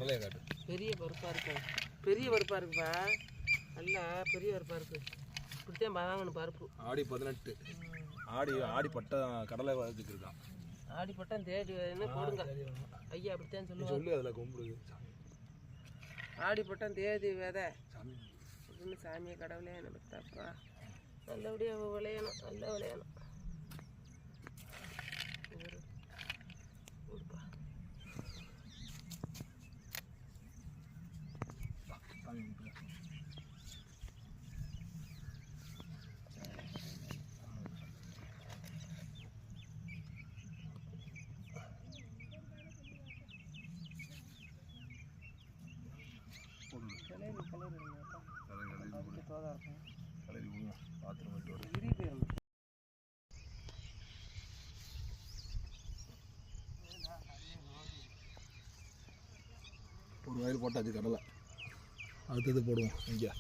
கடலையை காட்டு. பெரிய பருப்பாக இருக்கும், பெரிய பருப்பாக இருக்குப்பா, நல்லா பெரிய பருப்பாக இருக்குது. இப்படித்தான் வாங்கணும் பருப்பு. ஆடி 18 ஆடி பட்டம் கடலை வளர்த்துக்கு இருக்கான். ஆடி பட்டம் தேடி என்ன போடுங்க ஐயா, அப்படித்தான் சொல்லுவாங்க. சொல்லு அதில் கும்பிடுது. ஆடி பட்டம் தேதி விதை அப்படின்னு சாமியை கடவுளே என்ன பத்தாப்பா நல்லபடியாக விளையணும், நல்லா விளையணும். ஒரு வயல் போட்டாச்சு கடலை, அடுத்தது போடுவோம் இங்கே.